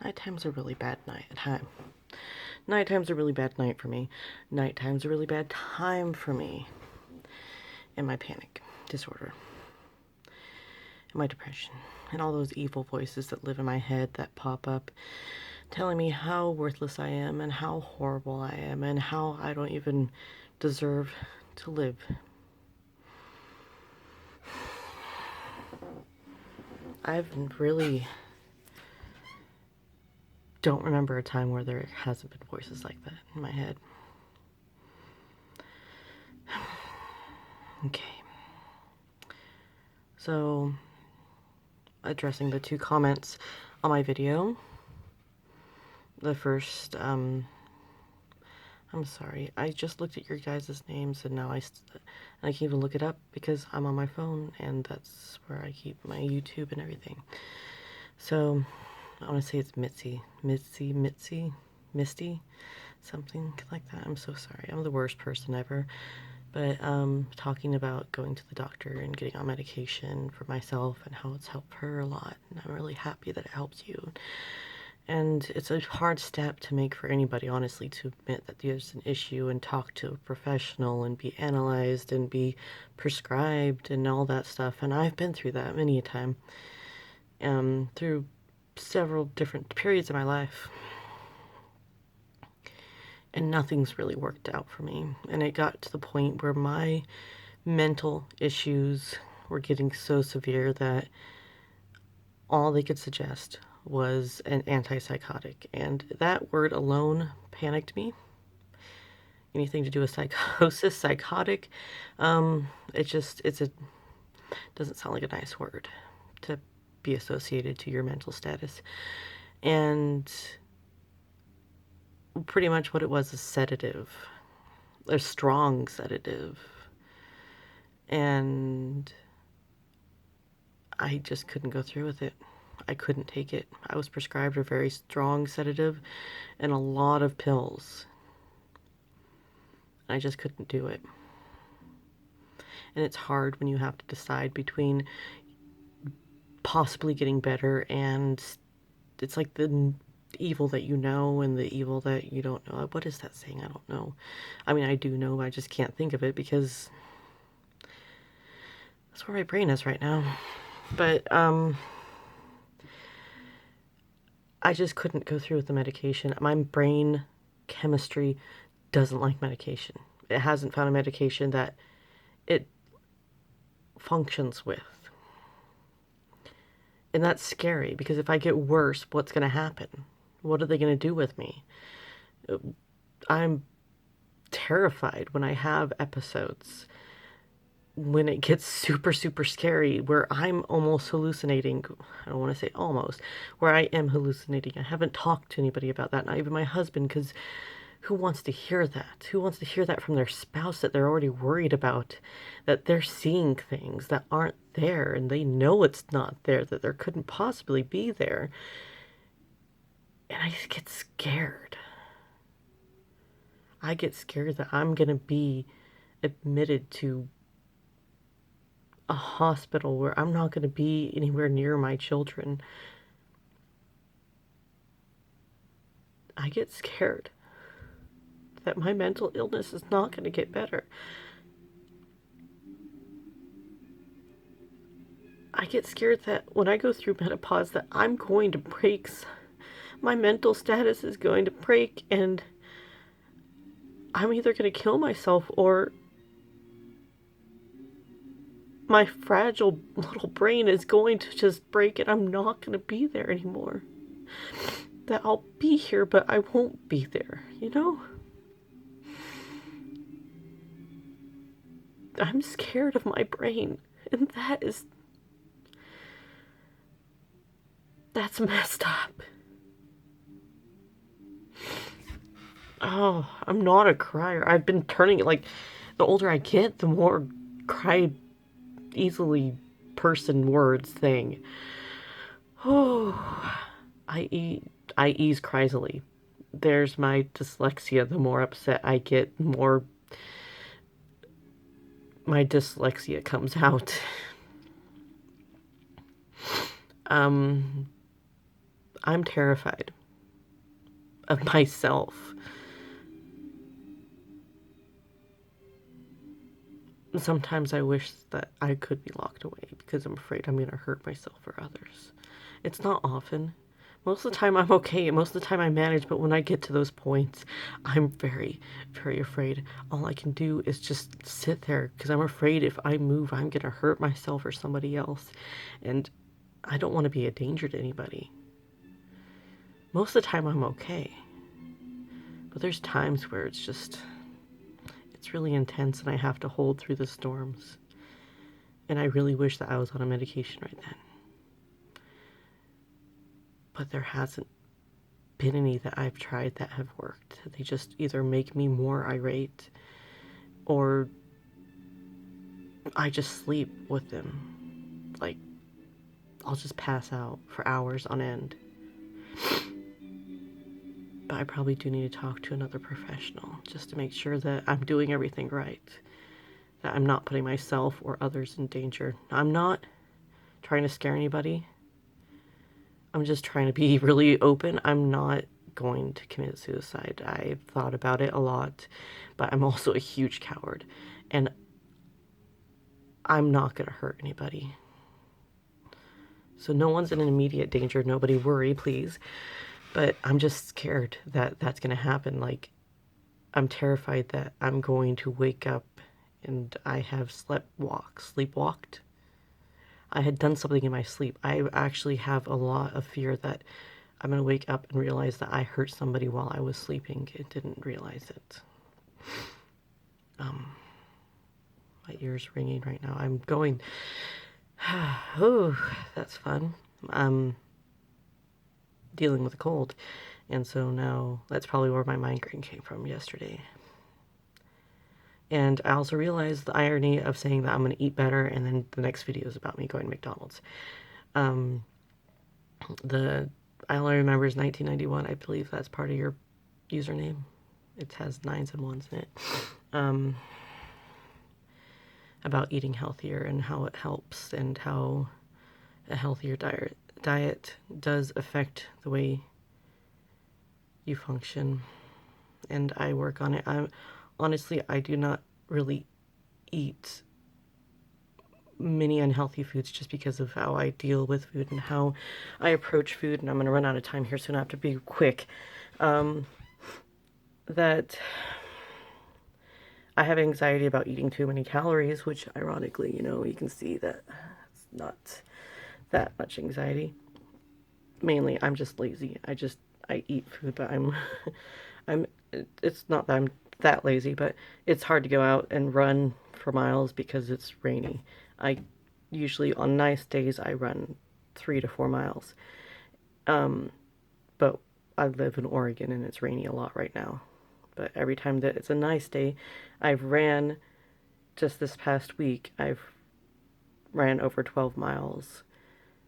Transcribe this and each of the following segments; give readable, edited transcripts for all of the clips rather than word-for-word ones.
Nighttime's a really bad time. Nighttime's a really bad night for me. Nighttime's a really bad time for me. And my panic disorder. And my depression. And all those evil voices that live in my head that pop up telling me how worthless I am and how horrible I am and how I don't even deserve to live. I've really don't remember a time where there hasn't been voices like that in my head. Okay. So, addressing the two comments on my video. The first, I'm sorry, I just looked at your guys' names and now I can't even look it up because I'm on my phone and that's where I keep my YouTube and everything. So, I want to say it's Misty, something like that. I'm so sorry. I'm the worst person ever. But talking about going to the doctor and getting on medication for myself and how it's helped her a lot. And I'm really happy that it helps you. And it's a hard step to make for anybody, honestly, to admit that there's an issue and talk to a professional and be analyzed and be prescribed and all that stuff. And I've been through that many a time, through several different periods of my life. And nothing's really worked out for me. And it got to the point where my mental issues were getting so severe that all they could suggest was an antipsychotic. And that word alone panicked me. Anything to do with psychosis, psychotic, it doesn't sound like a nice word to be associated to your mental status. And pretty much what it was, a sedative, a strong sedative. And I just couldn't go through with it. I couldn't take it. I was prescribed a very strong sedative and a lot of pills. I just couldn't do it. And it's hard when you have to decide between possibly getting better and it's like the evil that you know and the evil that you don't know. What is that saying? I don't know. I mean, I do know, I just can't think of it because that's where my brain is right now. But I just couldn't go through with the medication. My brain chemistry doesn't like medication. It hasn't found a medication that it functions with. And that's scary because if I get worse, what's going to happen? What are they going to do with me? I'm terrified when I have episodes when it gets super, super scary where I'm almost hallucinating. I don't want to say almost, where I am hallucinating. I haven't talked to anybody about that, not even my husband, because who wants to hear that? Who wants to hear that from their spouse that they're already worried about, that they're seeing things that aren't there and they know it's not there, that there couldn't possibly be there? And I just get scared. I get scared that I'm going to be admitted to a hospital where I'm not going to be anywhere near my children. I get scared that my mental illness is not going to get better. I get scared that when I go through menopause that I'm going to break. My mental status is going to break and I'm either going to kill myself or my fragile little brain is going to just break and I'm not going to be there anymore. That I'll be here, but I won't be there, you know? I'm scared of my brain, and that's messed up. Oh, I'm not a crier. I've been turning it, like, the older I get, the more cry easily person words thing. Oh, I ease crazily. There's my dyslexia. The more upset I get, the more my dyslexia comes out. I'm terrified of myself. Sometimes I wish that I could be locked away because I'm afraid I'm going to hurt myself or others. It's not often. Most of the time I'm okay. Most of the time I manage, but when I get to those points, I'm very, very afraid. All I can do is just sit there because I'm afraid if I move, I'm going to hurt myself or somebody else. And I don't want to be a danger to anybody. Most of the time I'm okay. But there's times where it's really intense and I have to hold through the storms. And I really wish that I was on a medication right then. But there hasn't been any that I've tried that have worked. They just either make me more irate or I just sleep with them. Like, I'll just pass out for hours on end. But I probably do need to talk to another professional just to make sure that I'm doing everything right. That I'm not putting myself or others in danger. I'm not trying to scare anybody. I'm just trying to be really open. I'm not going to commit suicide. I've thought about it a lot, but I'm also a huge coward. And I'm not going to hurt anybody. So no one's in an immediate danger. Nobody worry, please. But I'm just scared that that's going to happen. Like, I'm terrified that I'm going to wake up and I have sleepwalked. I had done something in my sleep. I actually have a lot of fear that I'm going to wake up and realize that I hurt somebody while I was sleeping and didn't realize it. My ear's ringing right now. I'm going, oh, that's fun. I'm dealing with a cold. And so now that's probably where my migraine came from yesterday. And I also realized the irony of saying that I'm going to eat better, and then the next video is about me going to McDonald's. I only remember is 1991. I believe that's part of your username. It has 9s and 1s in it. About eating healthier and how it helps and how a healthier diet does affect the way you function. And I work on it. Honestly, I do not really eat many unhealthy foods just because of how I deal with food and how I approach food. And I'm going to run out of time here, so I have to be quick. That I have anxiety about eating too many calories, which ironically, you can see that it's not that much anxiety. Mainly, I'm just lazy. I eat food, but it's not that I'm that lazy, but it's hard to go out and run for miles because it's rainy. I usually, on nice days, I run 3 to 4 miles. But I live in Oregon and it's rainy a lot right now. But every time that it's a nice day, I've ran, just this past week, I've ran over 12 miles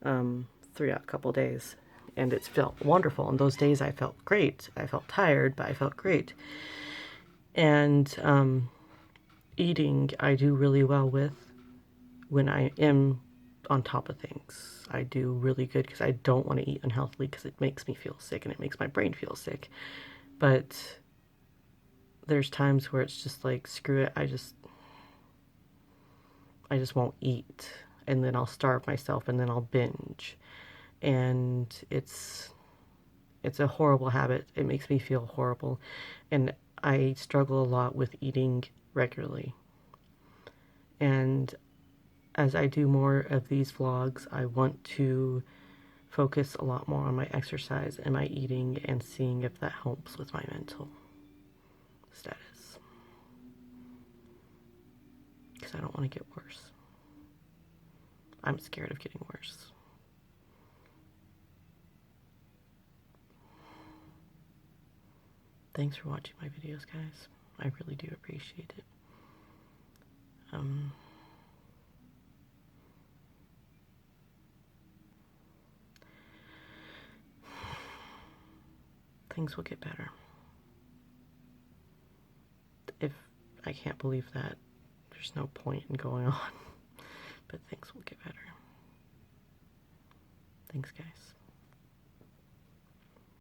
throughout a couple days. And it's felt wonderful. On those days, I felt great. I felt tired, but I felt great. And eating, I do really well with when I am on top of things. I do really good because I don't want to eat unhealthily because it makes me feel sick and it makes my brain feel sick. But there's times where it's just like, screw it, I just won't eat. And then I'll starve myself and then I'll binge. And it's a horrible habit. It makes me feel horrible. And I struggle a lot with eating regularly. And as I do more of these vlogs, I want to focus a lot more on my exercise and my eating and seeing if that helps with my mental status. Because I don't want to get worse. I'm scared of getting worse. Thanks for watching my videos, guys. I really do appreciate it. Things will get better. If I can't believe that, there's no point in going on. But things will get better. Thanks, guys.